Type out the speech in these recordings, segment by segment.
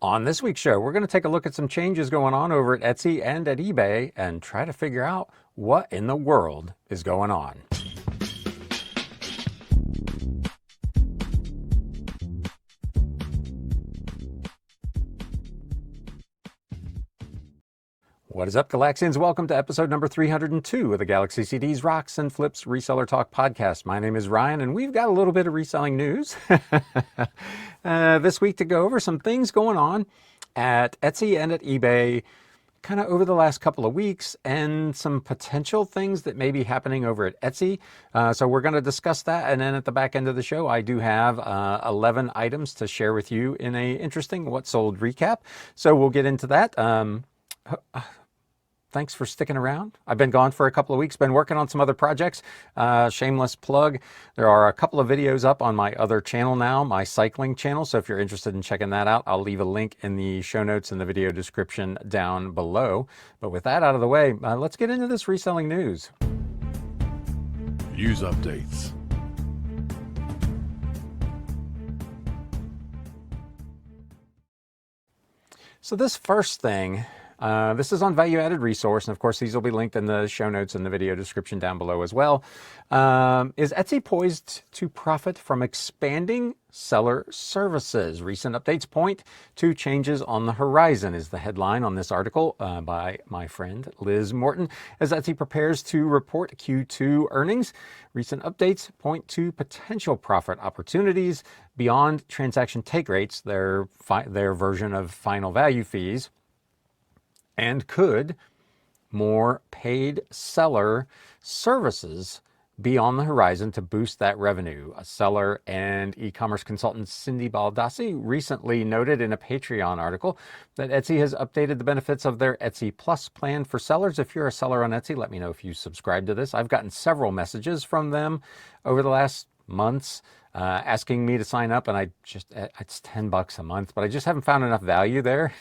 On this week's show, we're going to take a look at some changes going on over at Etsy and at eBay and try to figure out what in the world is going on. What is up, Galaxians? Welcome to episode number 302 of the Galaxy CDs Rocks and Flips Reseller Talk podcast. My name is Ryan, and we've got a little bit of reselling news this week to go over some things going on at Etsy and at eBay kind of over the last couple of weeks, and some potential things that may be happening over at Etsy. So we're going to discuss that, and then at the back end of the show, I do have 11 items to share with you in a interesting What Sold recap. So we'll get into that. Thanks for sticking around. I've been gone for a couple of weeks, been working on some other projects. Shameless plug. There are a couple of videos up on my other channel now, my cycling channel. So if you're interested in checking that out, I'll leave a link in the show notes and the video description down below. But with that out of the way, let's get into this reselling news. News updates. So this first thing, this is on Value Added Resource, and of course these will be linked in the show notes and the video description down below as well. Is Etsy poised to profit from expanding seller services? Recent updates point to changes on the horizon is the headline on this article by my friend Liz Morton. As Etsy prepares to report Q2 earnings, recent updates point to potential profit opportunities beyond transaction take rates, their version of final value fees, and could more paid seller services be on the horizon to boost that revenue. A seller and e-commerce consultant Cindy Baldassi recently noted in a Patreon article that Etsy has updated the benefits of their Etsy Plus plan for sellers. If you're a seller on Etsy, let me know if you subscribe to this. I've gotten several messages from them over the last months asking me to sign up, and it's $10 a month, but I just haven't found enough value there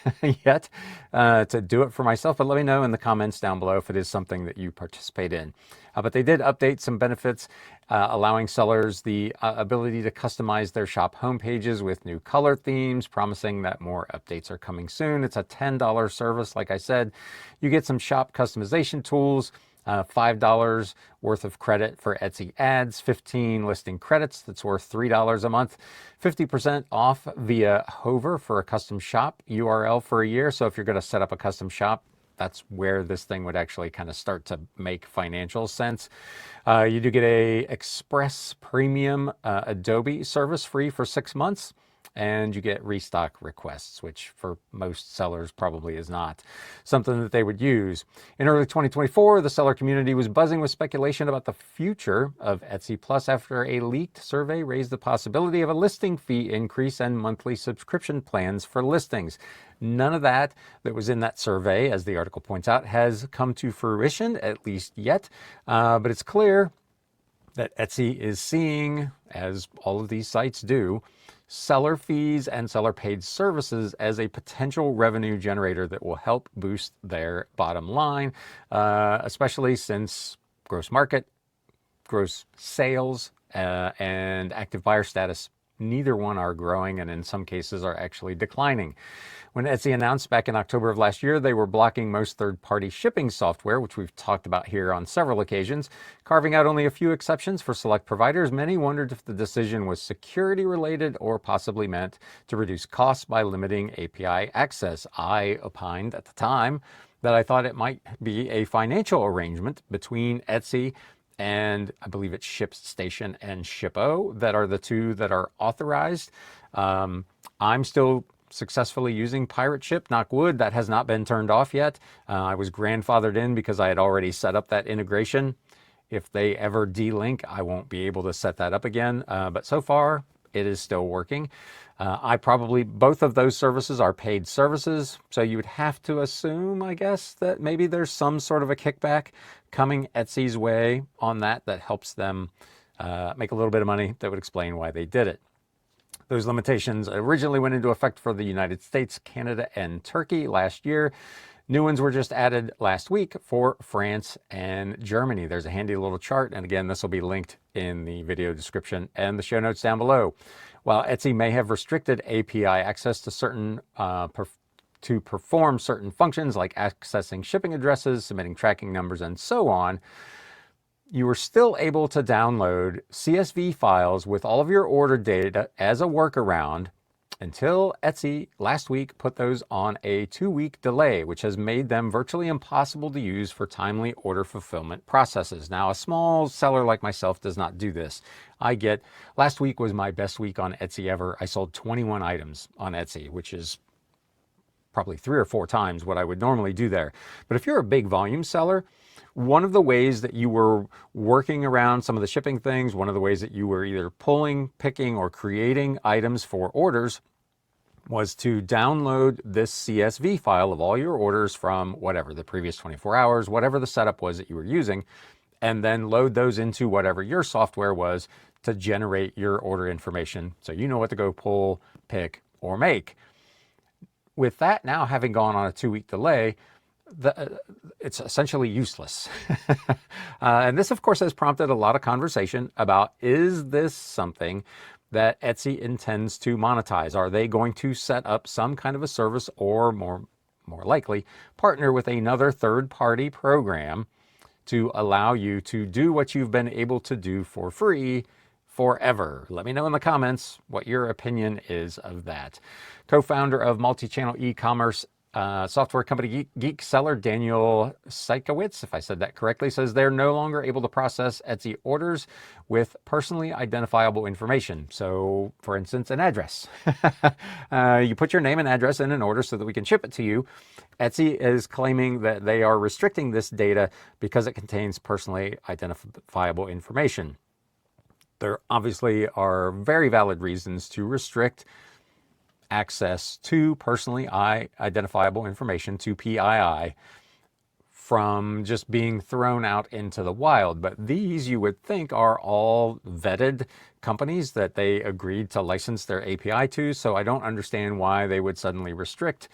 yet to do it for myself. But let me know in the comments down below if it is something that you participate in. But they did update some benefits, allowing sellers the ability to customize their shop homepages with new color themes, promising that more updates are coming soon. It's a $10 service. Like I said, you get some shop customization tools, $5 worth of credit for Etsy ads, 15 listing credits that's worth $3 a month, 50% off via Hover for a custom shop URL for a year. So if you're going to set up a custom shop, that's where this thing would actually kind of start to make financial sense. You do get a Express Premium Adobe service free for 6 months. And you get restock requests, which for most sellers probably is not something that they would use. In early 2024, the seller community was buzzing with speculation about the future of Etsy Plus after a leaked survey raised the possibility of a listing fee increase and monthly subscription plans for listings. None of that was in that survey, as the article points out, has come to fruition, at least yet. But it's clear that Etsy is seeing, as all of these sites do, seller fees and seller paid services as a potential revenue generator that will help boost their bottom line, especially since gross market, gross sales, and active buyer status, neither one are growing, and in some cases are actually declining. When Etsy announced back in October of last year, they were blocking most third-party shipping software, which we've talked about here on several occasions, carving out only a few exceptions for select providers. Many wondered if the decision was security-related or possibly meant to reduce costs by limiting API access. I opined at the time that I thought it might be a financial arrangement between Etsy and I believe it's ShipStation and Shippo that are the two that are authorized. I'm still successfully using Pirate Ship, knock wood, that has not been turned off yet. I was grandfathered in because I had already set up that integration. If they ever delink, I won't be able to set that up again. But so far, it is still working. Both of those services are paid services, so you would have to assume, I guess, that maybe there's some sort of a kickback coming Etsy's way on that helps them make a little bit of money. That would explain why they did it. Those limitations originally went into effect for the United States, Canada, and Turkey last year. New ones were just added last week for France and Germany. There's a handy little chart, and again, this will be linked in the video description and the show notes down below. While Etsy may have restricted API access to to perform certain functions like accessing shipping addresses, submitting tracking numbers, and so on, you were still able to download CSV files with all of your order data as a workaround until Etsy last week put those on a 2-week delay, which has made them virtually impossible to use for timely order fulfillment processes. Now, a small seller like myself does not do this. Last week was my best week on Etsy ever. I sold 21 items on Etsy, which is probably 3 or 4 times what I would normally do there. But if you're a big volume seller, one of the ways that you were working around some of the shipping things, one of the ways that you were either pulling, picking, or creating items for orders was to download this CSV file of all your orders from whatever, the previous 24 hours, whatever the setup was that you were using, and then load those into whatever your software was to generate your order information so you know what to go pull, pick, or make. With that now having gone on a 2-week delay, it's essentially useless. And this, of course, has prompted a lot of conversation about, is this something that Etsy intends to monetize? Are they going to set up some kind of a service, or more likely, partner with another third-party program to allow you to do what you've been able to do for free forever? Let me know in the comments what your opinion is of that. Co-founder of multi-channel e-commerce software company Geek Seller Daniel Sikowitz, if I said that correctly, says they're no longer able to process Etsy orders with personally identifiable information. So, for instance, an address. You put your name and address in an order so that we can ship it to you. Etsy is claiming that they are restricting this data because it contains personally identifiable information. There obviously are very valid reasons to restrict access to personally identifiable information, to PII, from just being thrown out into the wild. But these, you would think, are all vetted companies that they agreed to license their API to, so I don't understand why they would suddenly restrict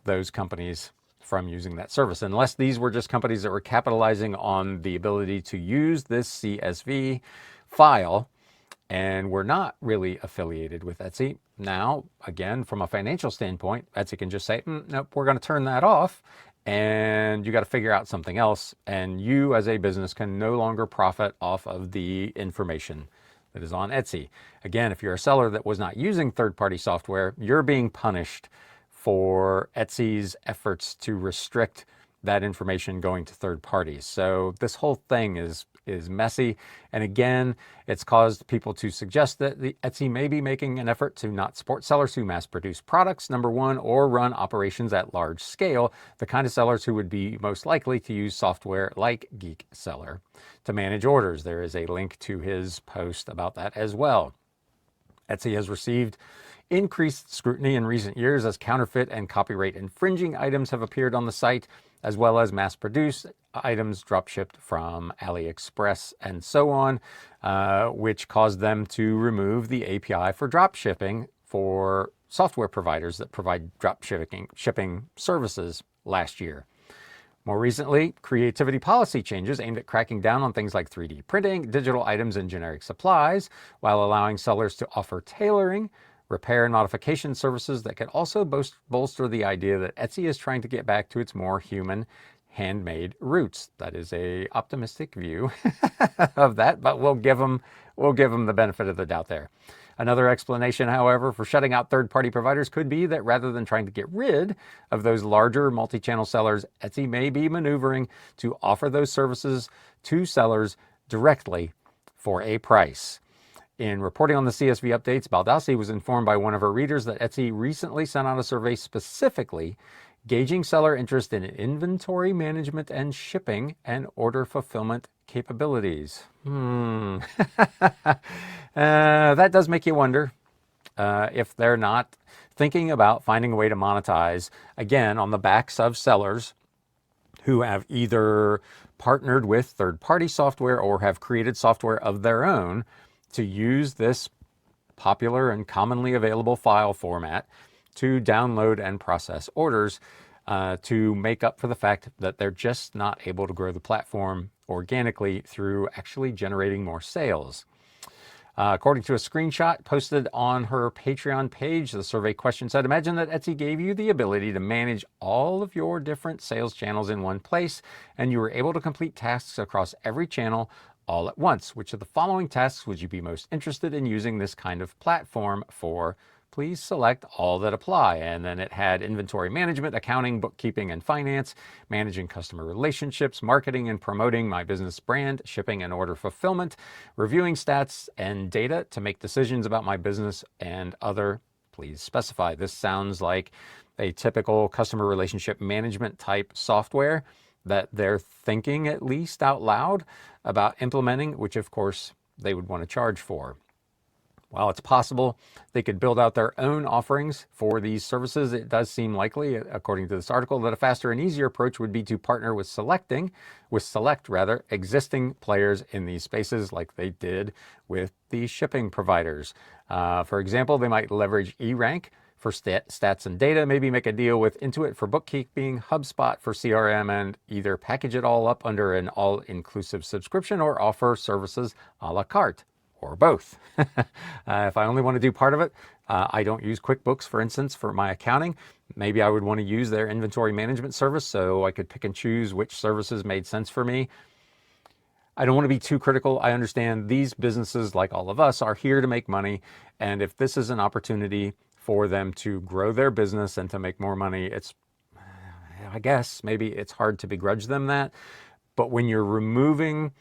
those companies from using that service, unless these were just companies that were capitalizing on the ability to use this CSV file and we're not really affiliated with Etsy. Now, again, from a financial standpoint, Etsy can just say, nope, we're going to turn that off, and you got to figure out something else. And you as a business can no longer profit off of the information that is on Etsy. Again, if you're a seller that was not using third-party software, you're being punished for Etsy's efforts to restrict that information going to third parties. So this whole thing is messy. And again, it's caused people to suggest that the Etsy may be making an effort to not support sellers who mass produce products, number one, or run operations at large scale, the kind of sellers who would be most likely to use software like Geek Seller to manage orders. There is a link to his post about that as well. Etsy has received increased scrutiny in recent years as counterfeit and copyright infringing items have appeared on the site, as well as mass-produced items drop-shipped from AliExpress and so on, which caused them to remove the API for drop shipping for software providers that provide drop shipping services last year. More recently, creativity policy changes aimed at cracking down on things like 3D printing, digital items, and generic supplies, while allowing sellers to offer tailoring, repair, and modification services that could also bolster the idea that Etsy is trying to get back to its more human, handmade roots. That is a optimistic view of that, but we'll give them the benefit of the doubt there. Another explanation, however, for shutting out third-party providers could be that rather than trying to get rid of those larger multi-channel sellers, Etsy may be maneuvering to offer those services to sellers directly for a price. In reporting on the CSV updates, Baldassi was informed by one of her readers that Etsy recently sent out a survey specifically gauging seller interest in inventory management and shipping and order fulfillment capabilities. That does make you wonder if they're not thinking about finding a way to monetize, again, on the backs of sellers who have either partnered with third-party software or have created software of their own to use this popular and commonly available file format to download and process orders, to make up for the fact that they're just not able to grow the platform organically through actually generating more sales. According to a screenshot posted on her Patreon page, the survey question said, imagine that Etsy gave you the ability to manage all of your different sales channels in one place, and you were able to complete tasks across every channel all at once. Which of the following tasks would you be most interested in using this kind of platform for? Please select all that apply. And then it had inventory management, accounting, bookkeeping, and finance, managing customer relationships, marketing and promoting my business brand, shipping and order fulfillment, reviewing stats and data to make decisions about my business, and other. Please specify. This sounds like a typical customer relationship management type software that they're thinking at least out loud about implementing, which of course they would want to charge for. While it's possible they could build out their own offerings for these services, it does seem likely, according to this article, that a faster and easier approach would be to partner with select existing players in these spaces like they did with the shipping providers. For example, they might leverage eRank for stats and data, maybe make a deal with Intuit for bookkeeping, HubSpot for CRM, and either package it all up under an all-inclusive subscription or offer services a la carte. Or both. If I only want to do part of it, I don't use QuickBooks, for instance, for my accounting. Maybe I would want to use their inventory management service so I could pick and choose which services made sense for me. I don't want to be too critical. I understand these businesses, like all of us, are here to make money. And if this is an opportunity for them to grow their business and to make more money, I guess maybe it's hard to begrudge them that. But when you're removing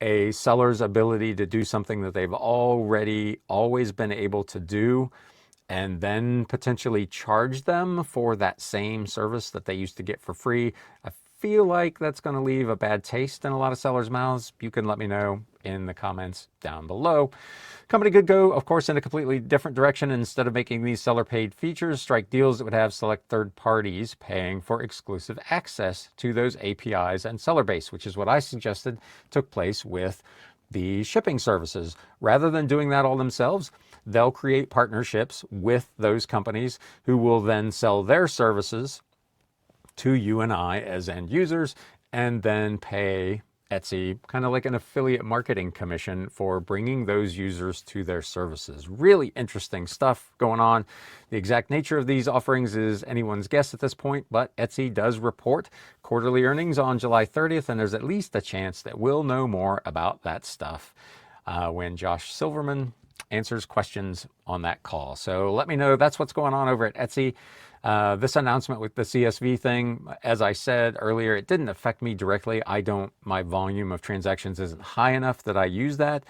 a seller's ability to do something that they've already always been able to do, and then potentially charge them for that same service that they used to get for free, I feel like that's going to leave a bad taste in a lot of sellers' mouths. You can let me know in the comments down below. Company could go, of course, in a completely different direction. Instead of making these seller-paid features, strike deals that would have select third parties paying for exclusive access to those APIs and seller base, which is what I suggested took place with the shipping services. Rather than doing that all themselves, they'll create partnerships with those companies who will then sell their services to you and I as end users, and then pay Etsy kind of like an affiliate marketing commission for bringing those users to their services. Really interesting stuff going on. The exact nature of these offerings is anyone's guess at this point, but Etsy does report quarterly earnings on July 30th, and there's at least a chance that we'll know more about that stuff when Josh Silverman answers questions on that call. So let me know. That's what's going on over at Etsy. This announcement with the CSV thing, as I said earlier, it didn't affect me directly. My volume of transactions isn't high enough that I use that.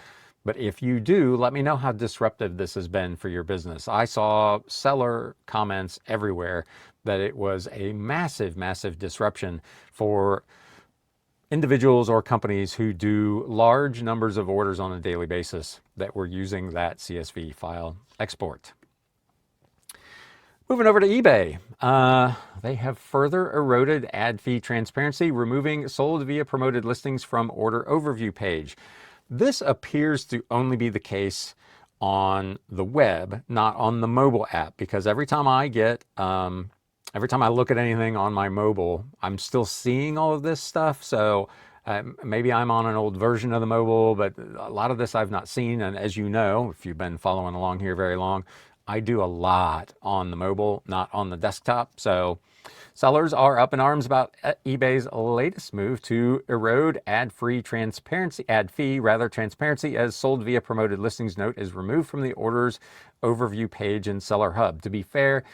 But if you do, let me know how disruptive this has been for your business. I saw seller comments everywhere that it was a massive, massive disruption for individuals or companies who do large numbers of orders on a daily basis that were using that CSV file export. Moving over to eBay, they have further eroded ad fee transparency, removing sold via promoted listings from order overview page. This appears to only be the case on the web, not on the mobile app, because every time I look at anything on my mobile, I'm still seeing all of this stuff. So maybe I'm on an old version of the mobile, but a lot of this I've not seen. And as you know, if you've been following along here very long, I do a lot on the mobile, not on the desktop. So sellers are up in arms about eBay's latest move to erode ad fee transparency as sold via promoted listings note is removed from the orders overview page in Seller Hub. To be fair,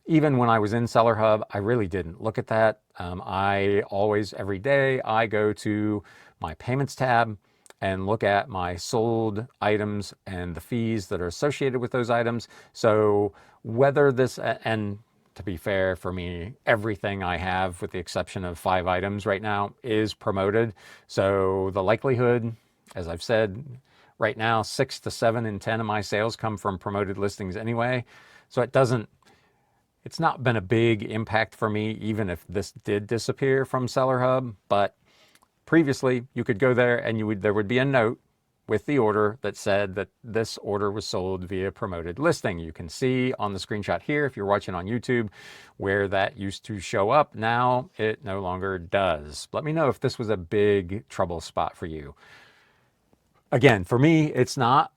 even when I was in Seller Hub, I really didn't look at that. Every day, I go to my payments tab and look at my sold items and the fees that are associated with those items. So whether this, and to be fair for me, everything I have, with the exception of 5 items right now, is promoted. So the likelihood, as I've said, right now, 6 to 7 in 10 of my sales come from promoted listings anyway. So it's not been a big impact for me, even if this did disappear from Seller Hub. But previously, you could go there and there would be a note with the order that said that this order was sold via promoted listing. You can see on the screenshot here, if you're watching on YouTube, where that used to show up. Now it no longer does. Let me know if this was a big trouble spot for you. Again, for me, it's not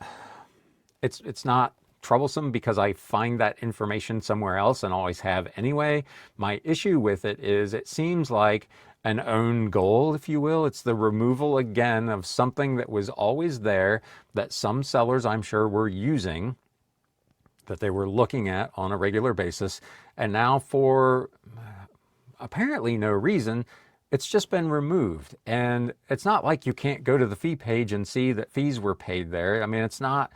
troublesome because I find that information somewhere else and always have anyway. My issue with it is it seems like an own goal, if you will. It's the removal again of something that was always there that some sellers, I'm sure, were using, that they were looking at on a regular basis. And now for apparently no reason, it's just been removed. And it's not like you can't go to the fee page and see that fees were paid there. I mean, it's not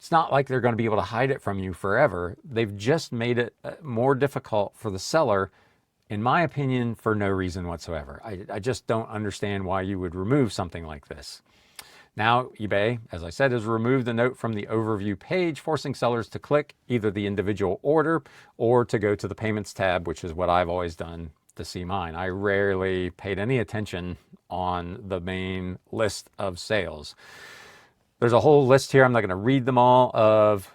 like they're going to be able to hide it from you forever. They've just made it more difficult for the seller, in my opinion, for no reason whatsoever. I just don't understand why you would remove something like this. Now, eBay, as I said, has removed the note from the overview page, forcing sellers to click either the individual order or to go to the payments tab, which is what I've always done to see mine. I rarely paid any attention on the main list of sales. There's a whole list here. I'm not going to read them all of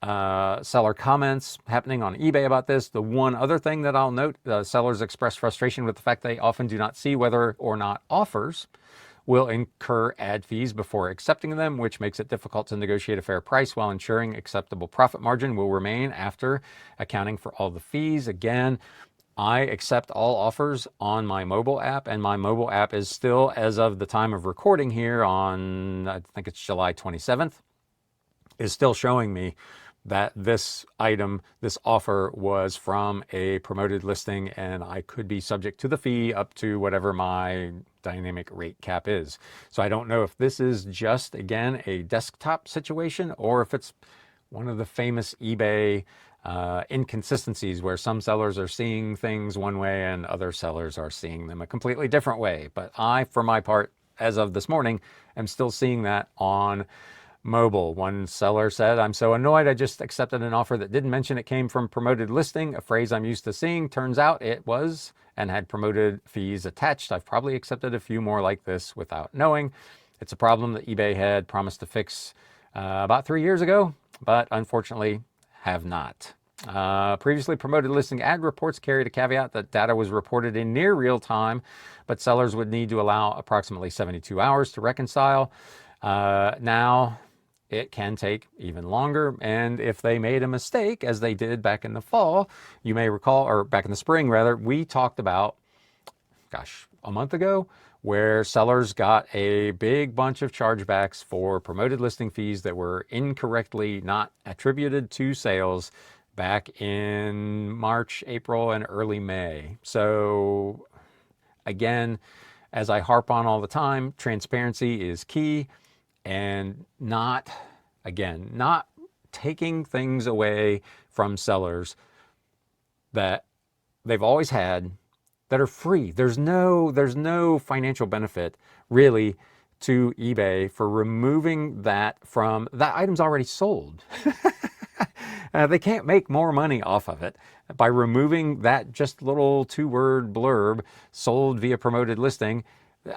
seller comments happening on eBay about this. The one other thing that I'll note, sellers express frustration with the fact they often do not see whether or not offers will incur ad fees before accepting them, which makes it difficult to negotiate a fair price while ensuring acceptable profit margin will remain after accounting for all the fees. Again, I accept all offers on my mobile app, and my mobile app is still, as of the time of recording here on, I think it's July 27th, is still showing me that this item, this offer was from a promoted listing, and I could be subject to the fee up to whatever my dynamic rate cap is. So I don't know if this is just, again, a desktop situation or if it's one of the famous eBay inconsistencies where some sellers are seeing things one way and other sellers are seeing them a completely different way. But I, for my part, as of this morning, am still seeing that on mobile. One seller said, "I'm so annoyed. I just accepted an offer that didn't mention it came from promoted listing, a phrase I'm used to seeing. Turns out it was and had promoted fees attached. I've probably accepted a few more like this without knowing. It's a problem that eBay had promised to fix about 3 years ago, but unfortunately have not." Previously promoted listing ad reports carried a caveat that data was reported in near real time, but sellers would need to allow approximately 72 hours to reconcile. Now it can take even longer, and if they made a mistake, as they did back in the fall, you may recall, or back in the spring rather, we talked about, gosh, a month ago, where sellers got a big bunch of chargebacks for promoted listing fees that were incorrectly not attributed to sales back in March, April, and early May. So again, as I harp on all the time, transparency is key, and not taking things away from sellers that they've always had that are free. There's no financial benefit really to eBay for removing that from that item's already sold. They can't make more money off of it by removing that just little 2-word blurb, sold via promoted listing.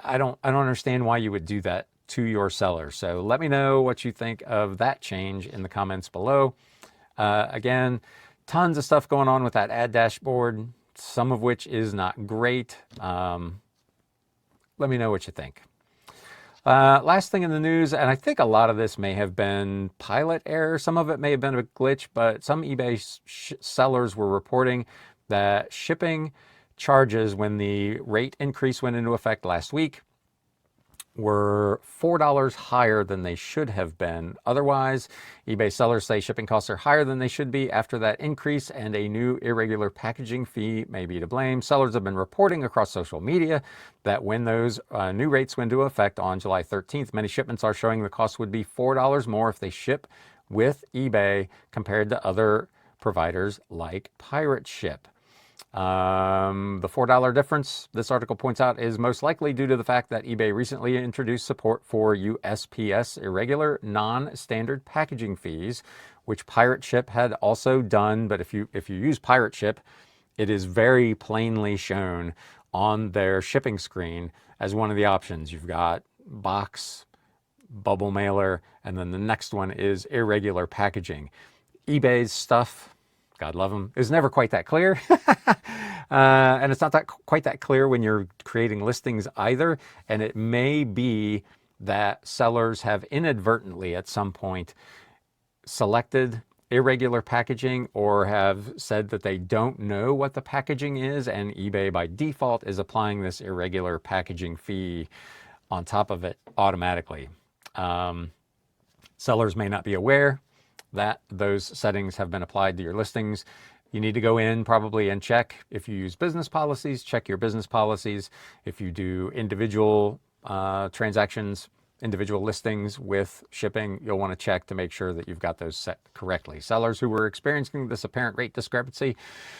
I don't understand why you would do that to your seller. So let me know what you think of that change in the comments below. Again, tons of stuff going on with that ad dashboard, some of which is not great. Let me know what you think. Last thing in the news, and I think a lot of this may have been pilot error. Some of it may have been a glitch, but some eBay sellers were reporting that shipping charges when the rate increase went into effect last week were $4 higher than they should have been. Otherwise, eBay sellers say shipping costs are higher than they should be after that increase, and a new irregular packaging fee may be to blame. Sellers have been reporting across social media that when those new rates went into effect on July 13th, many shipments are showing the cost would be $4 more if they ship with eBay compared to other providers like Pirate Ship. The $4 difference, this article points out, is most likely due to the fact that eBay recently introduced support for USPS irregular non-standard packaging fees, which Pirate Ship had also done. But if you use Pirate Ship, it is very plainly shown on their shipping screen as one of the options. You've got box, bubble mailer, and then the next one is irregular packaging. eBay's stuff, God love them, is never quite that clear. And it's not quite that clear when you're creating listings either. And it may be that sellers have inadvertently at some point selected irregular packaging or have said that they don't know what the packaging is, and eBay by default is applying this irregular packaging fee on top of it automatically. Sellers may not be aware that those settings have been applied to your listings. You need to go in probably and check. If you use business policies, check your business policies. If you do individual transactions, individual listings with shipping, you'll want to check to make sure that you've got those set correctly. Sellers who were experiencing this apparent rate discrepancy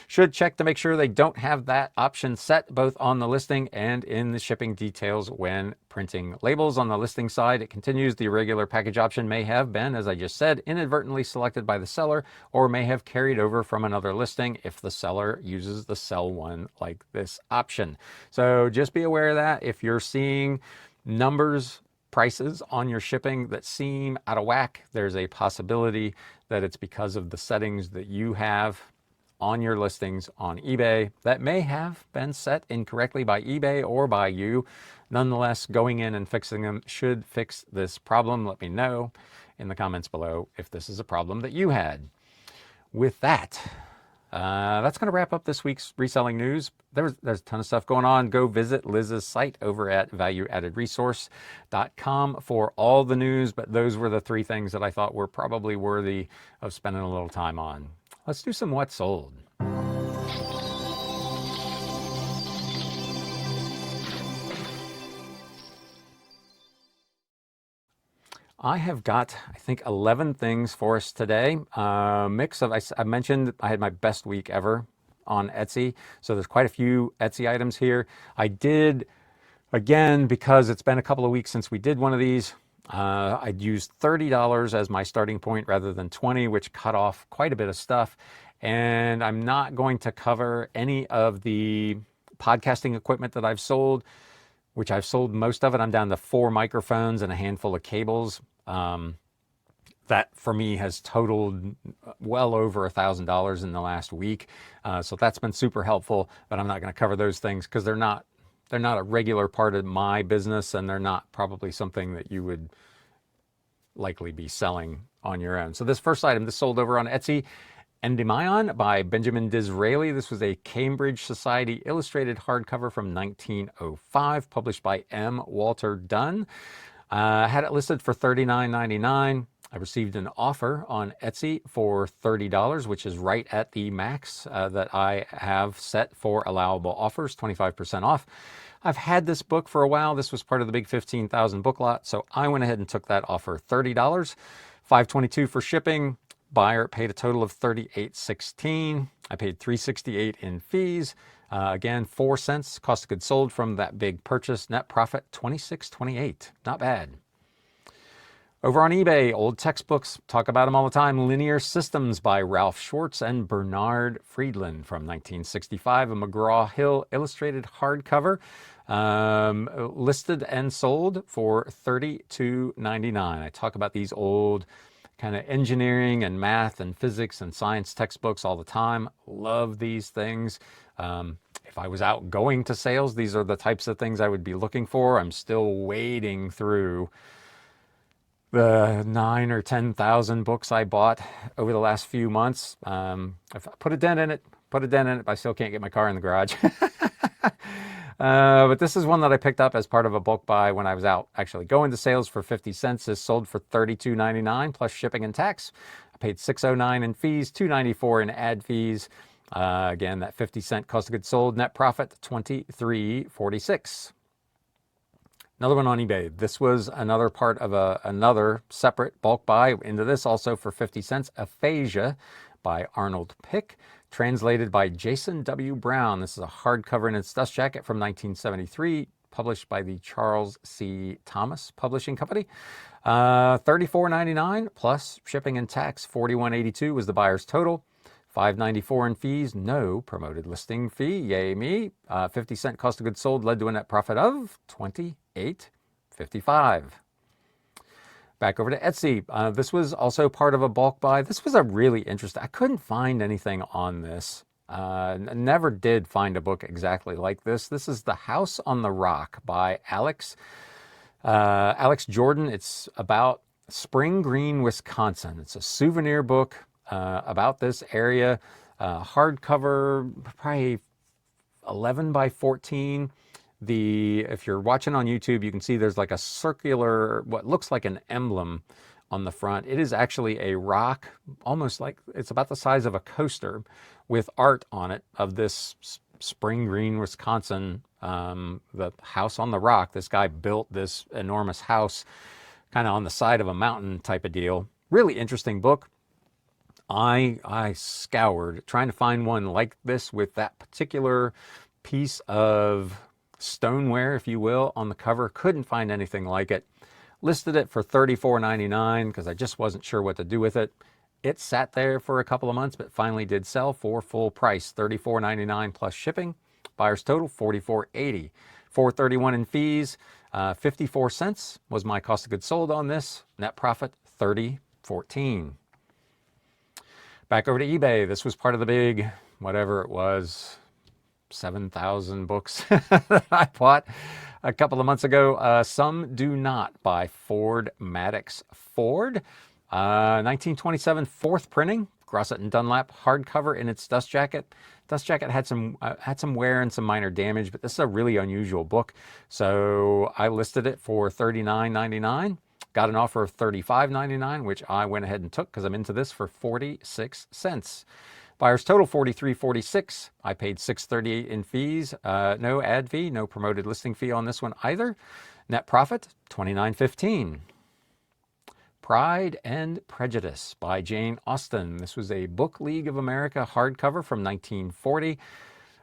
should check to make sure they don't have that option set both on the listing and in the shipping details when printing labels. On the listing side, it continues, the irregular package option may have been, as I just said, inadvertently selected by the seller or may have carried over from another listing if the seller uses the sell one like this option. So just be aware of that. If you're seeing numbers, prices on your shipping that seem out of whack, there's a possibility that it's because of the settings that you have on your listings on eBay that may have been set incorrectly by eBay or by you. Nonetheless, going in and fixing them should fix this problem. Let me know in the comments below if this is a problem that you had. With that, that's going to wrap up this week's reselling news. There's a ton of stuff going on. Go visit Liz's site over at valueaddedresource.com for all the news, but those were the three things that I thought were probably worthy of spending a little time on. Let's do some what sold. I have got, I think, 11 things for us today. Mix of, I mentioned I had my best week ever on Etsy. So there's quite a few Etsy items here. I did, again, because it's been a couple of weeks since we did one of these, I'd used $30 as my starting point rather than $20, which cut off quite a bit of stuff. And I'm not going to cover any of the podcasting equipment that I've sold, which I've sold most of it. I'm down to 4 microphones and a handful of cables. That for me has totaled well over $1,000 in the last week. So that's been super helpful, but I'm not going to cover those things because they're not a regular part of my business, and they're not probably something that you would likely be selling on your own. So this first item, this sold over on Etsy. Endymion by Benjamin Disraeli. This was a Cambridge Society illustrated hardcover from 1905, published by M. Walter Dunn. Had it listed for $39.99. I received an offer on Etsy for $30, which is right at the max that I have set for allowable offers, 25% off. I've had this book for a while. This was part of the big 15,000 book lot, so I went ahead and took that offer, $30, $5.22 for shipping. Buyer paid a total of $38.16. I paid $3.68 in fees. Again, 4 cents cost of goods sold from that big purchase. Net profit $26.28. Not bad. Over on eBay, old textbooks, talk about them all the time. Linear Systems by Ralph Schwartz and Bernard Friedland from 1965. A McGraw-Hill illustrated hardcover, listed and sold for $32.99. I talk about these old kind of engineering and math and physics and science textbooks all the time. Love these things. If I was out going to sales, these are the types of things I would be looking for. I'm still wading through the 9,000 or 10,000 books I bought over the last few months. If I put a dent in it, but I still can't get my car in the garage. But this is one that I picked up as part of a bulk buy when I was out actually going to sales for 50 cents. This sold for $32.99 plus shipping and tax. I paid $6.09 in fees, $2.94 in ad fees. Again, that 50-cent cost of goods sold, net profit $23.46. Another one on eBay. This was another part of another separate bulk buy into this, also for 50 cents. Aphasia by Arnold Pick, translated by Jason W. Brown. This is a hardcover in its dust jacket from 1973, published by the Charles C. Thomas Publishing Company. $34.99 plus shipping and tax. $41.82 was the buyer's total. $5.94 in fees, no promoted listing fee, yay me. 50-cent cost of goods sold led to a net profit of $28.55. Back over to Etsy. This was also part of a bulk buy. This was a really interesting, I couldn't find anything on this. Never did find a book exactly like this. This is The House on the Rock by Alex Alex Jordan, it's about Spring Green, Wisconsin. It's a souvenir book about this area. Hardcover, probably 11 by 14. If you're watching on YouTube, you can see there's like a circular, what looks like an emblem on the front. It is actually a rock, almost like it's about the size of a coaster, with art on it of this Spring Green, Wisconsin, the house on the rock. This guy built this enormous house kind of on the side of a mountain type of deal. Really interesting book. I scoured trying to find one like this with that particular piece of stoneware, if you will, on the cover. Couldn't find anything like it. Listed it for $34.99 because I just wasn't sure what to do with it. It sat there for a couple of months, but finally did sell for full price, $34.99 plus shipping. Buyer's total, $44.80. $4.31 in fees. 54 cents was my cost of goods sold on this. Net profit, $30.14. Back over to eBay. This was part of the big, whatever it was, 7,000 books that I bought a couple of months ago. Some Do Not by Ford Maddox Ford. 1927 fourth printing, Grosset and Dunlap, hardcover in its dust jacket. Dust jacket had some wear and some minor damage, but this is a really unusual book. So I listed it for $39.99. Got an offer of $35.99, which I went ahead and took because I'm into this for 46 cents. Buyer's total, $43.46. I paid $6.38 in fees. No ad fee, no promoted listing fee on this one either. Net profit, $29.15. Pride and Prejudice by Jane Austen. This was a Book League of America hardcover from 1940.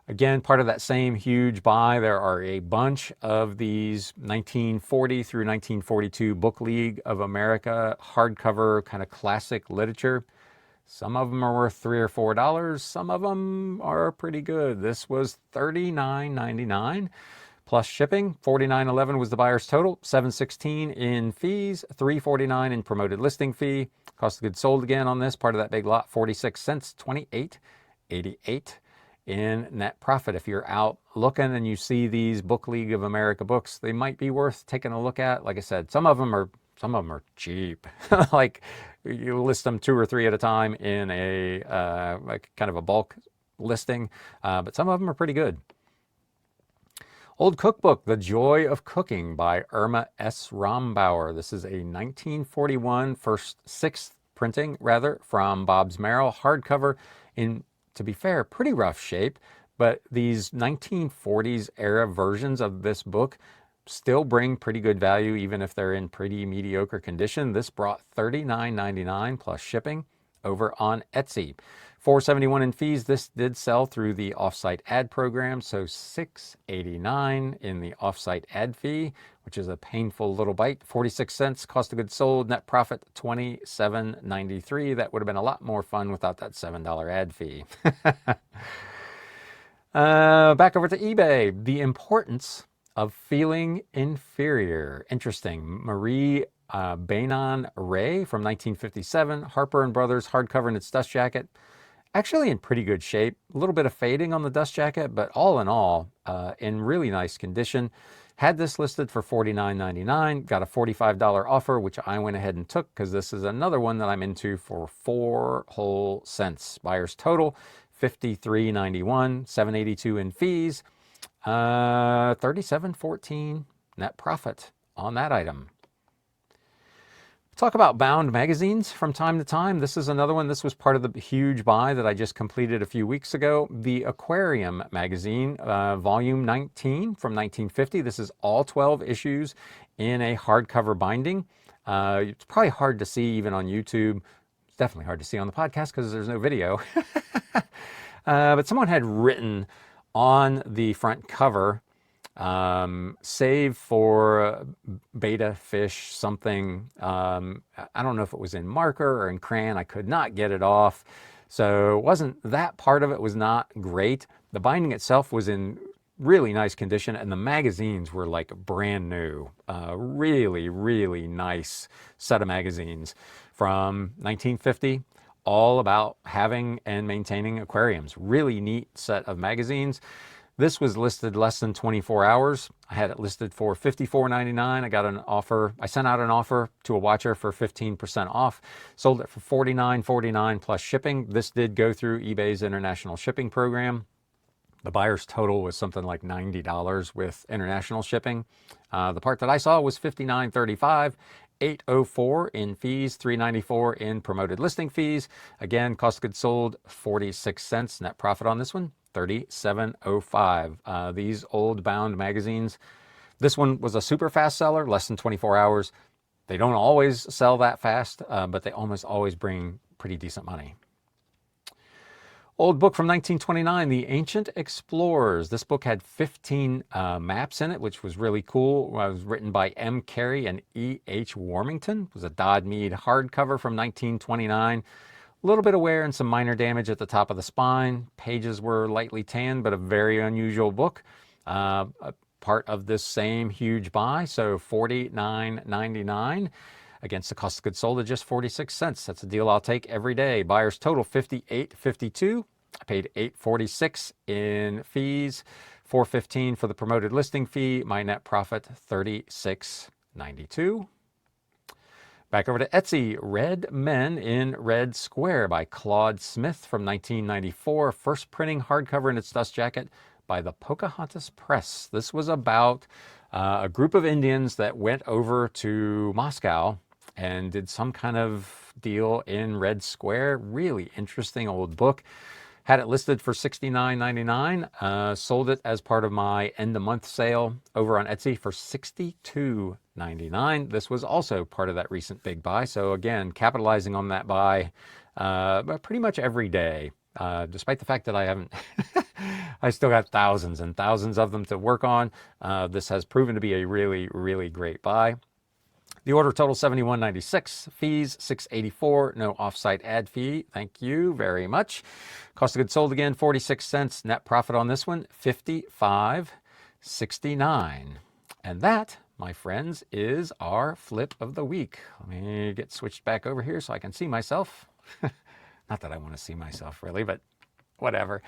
Again, part of that same huge buy. There are a bunch of these 1940 through 1942 Book League of America hardcover kind of classic literature. Some of them are worth $3 or $4. Some of them are pretty good. This was $39.99 plus shipping. $49.11 was the buyer's total. $7.16 in fees. $3.49 in promoted listing fee. Cost of goods sold again on this, part of that big lot, 46 cents, $28.88 in net profit. If you're out looking and you see these Book League of America books, they might be worth taking a look at. Like I said, some of them are cheap. Like you list them 2 or 3 at a time in a like kind of a bulk listing, but some of them are pretty good. Old Cookbook, The Joy of Cooking by Irma S. Rombauer. This is a 1941 sixth printing rather from Bob's Merrill hardcover in, to be fair, pretty rough shape, but these 1940s era versions of this book still bring pretty good value even if they're in pretty mediocre condition. This brought $39.99 plus shipping over on Etsy. $4.71 in fees. This did sell through the offsite ad program, so $6.89 in the offsite ad fee, which is a painful little bite. 46 cents cost of goods sold, net profit $27.93. That would have been a lot more fun without that $7 ad fee. Back over to eBay. The Importance of Feeling Inferior. Interesting. Marie Bainon Ray from 1957. Harper & Brothers hardcover in its dust jacket. Actually in pretty good shape. A little bit of fading on the dust jacket, but all in all, in really nice condition. Had this listed for $49.99. Got a $45 offer, which I went ahead and took because this is another one that I'm into for 4 whole cents. Buyer's total, $53.91. $7.82 in fees. $37.14 net profit on that item. Talk about bound magazines from time to time. This is another one. This was part of the huge buy that I just completed a few weeks ago. The Aquarium magazine, volume 19 from 1950. This is all 12 issues in a hardcover binding. It's probably hard to see even on YouTube. It's definitely hard to see on the podcast because there's no video. But someone had written on the front cover, save for beta fish something. I don't know if it was in marker or in crayon. I could not get it off. So it wasn't, that part of it was not great. The binding itself was in really nice condition and the magazines were like brand new. Really, really nice set of magazines from 1950. All about having and maintaining aquariums. Really neat set of magazines. This was listed less than 24 hours. I had it listed for $54.99. I got an offer. I sent out an offer to a watcher for 15% off. Sold it for $49.49 plus shipping. This did go through eBay's international shipping program. The buyer's total was something like $90 with international shipping. The part that I saw was $59.35. $804 in fees, $394 in promoted listing fees. Again, cost of goods sold 46 cents. Net profit on this one, $37.05. These old bound magazines, this one was a super fast seller, less than 24 hours. They don't always sell that fast, but they almost always bring pretty decent money. Old book from 1929, The Ancient Explorers. This book had 15 maps in it, which was really cool. It was written by M. Carey and E. H. Warmington. It was a Dodd Mead hardcover from 1929. A little bit of wear and some minor damage at the top of the spine. Pages were lightly tanned, but a very unusual book. A part of this same huge buy, so $49.99 against the cost of goods sold at just 46 cents. That's a deal I'll take every day. Buyer's total $58.52. I paid $8.46 in fees, $4.15 for the promoted listing fee. My net profit $36.92. Back over to Etsy, Red Men in Red Square by Claude Smith from 1994. First printing hardcover in its dust jacket by the Pocahontas Press. This was about a group of Indians that went over to Moscow and did some kind of deal in Red Square. Really interesting old book. Had it listed for $69.99. Sold it as part of my end of month sale over on Etsy for $62.99. This was also part of that recent big buy. So again, capitalizing on that buy pretty much every day. Despite the fact that I haven't, I still got thousands and thousands of them to work on. This has proven to be a really, really great buy. The order total $71.96, fees $6.84, no offsite ad fee. Thank you very much. Cost of goods sold again 46 cents. Net profit on this one $55.69. And that, my friends, is our flip of the week. Let me get switched back over here so I can see myself. Not that I want to see myself really, but whatever.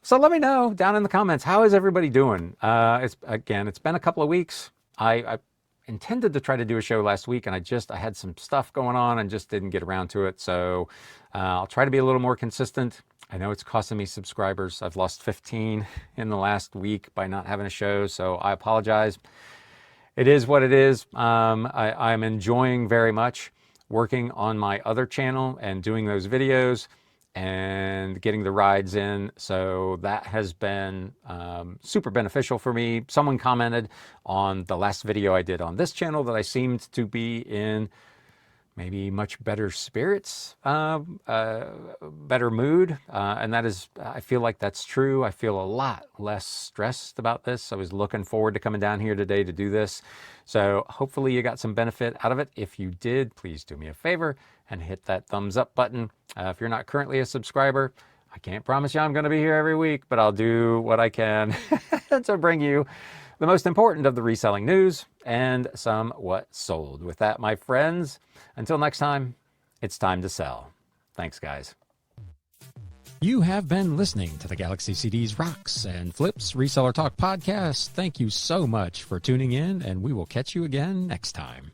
So let me know down in the comments, how is everybody doing? It's been a couple of weeks. I intended to try to do a show last week, and I had some stuff going on and just didn't get around to it. So I'll try to be a little more consistent. I know it's costing me subscribers. I've lost 15 in the last week by not having a show, so I apologize. It is what it is. I'm enjoying very much working on my other channel and doing those videos and getting the rides in. So that has been super beneficial for me. Someone commented on the last video I did on this channel that I seemed to be in maybe much better spirits, better mood. And that is, I feel like that's true. I feel a lot less stressed about this. I was looking forward to coming down here today to do this. So hopefully you got some benefit out of it. If you did, please do me a favor and hit that thumbs up button. If you're not currently a subscriber, I can't promise you I'm going to be here every week, but I'll do what I can to bring you the most important of the reselling news and some what sold. With that, my friends, until next time, it's time to sell. Thanks, guys. You have been listening to the Galaxy CDs Rocks and Flips Reseller Talk podcast. Thank you so much for tuning in, and we will catch you again next time.